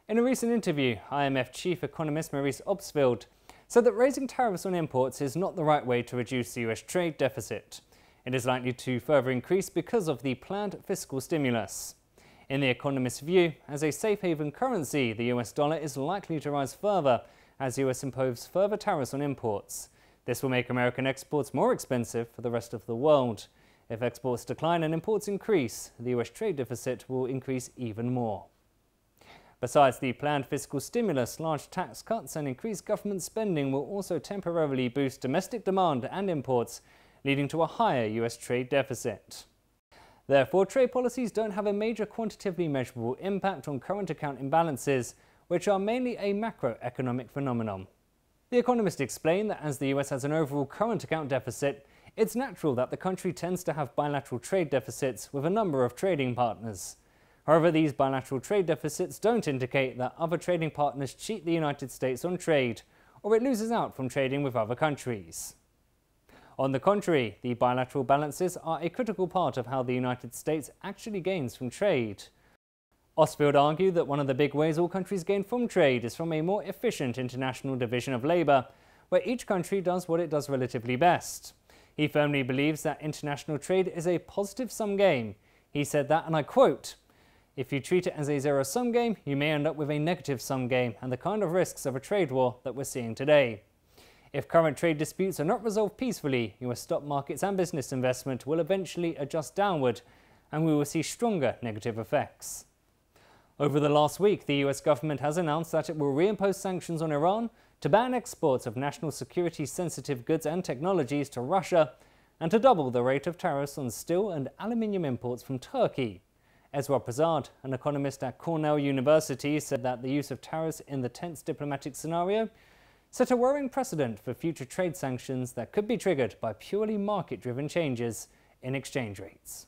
In a recent interview, IMF chief economist Maurice Obstfeld said that raising tariffs on imports is not the right way to reduce the US trade deficit. It is likely to further increase because of the planned fiscal stimulus. In the economist's view, as a safe haven currency, the US dollar is likely to rise further as the US imposes further tariffs on imports. This will make American exports more expensive for the rest of the world. If exports decline and imports increase, the US trade deficit will increase even more. Besides the planned fiscal stimulus, large tax cuts and increased government spending will also temporarily boost domestic demand and imports, leading to a higher US trade deficit. Therefore, trade policies don't have a major quantitatively measurable impact on current account imbalances, which are mainly a macroeconomic phenomenon. The economist explained that as the US has an overall current account deficit, it's natural that the country tends to have bilateral trade deficits with a number of trading partners. However, these bilateral trade deficits don't indicate that other trading partners cheat the United States on trade, or it loses out from trading with other countries. On the contrary, the bilateral balances are a critical part of how the United States actually gains from trade. Obstfeld argued that one of the big ways all countries gain from trade is from a more efficient international division of labour, where each country does what it does relatively best. He firmly believes that international trade is a positive-sum game. He said that, and I quote, "If you treat it as a zero-sum game, you may end up with a negative-sum game and the kind of risks of a trade war that we're seeing today. If current trade disputes are not resolved peacefully, US stock markets and business investment will eventually adjust downward, and we will see stronger negative effects." Over the last week, the US government has announced that it will reimpose sanctions on Iran to ban exports of national security-sensitive goods and technologies to Russia, and to double the rate of tariffs on steel and aluminium imports from Turkey. Ezra Prasad, an economist at Cornell University, said that the use of tariffs in the tense diplomatic scenario set a worrying precedent for future trade sanctions that could be triggered by purely market-driven changes in exchange rates.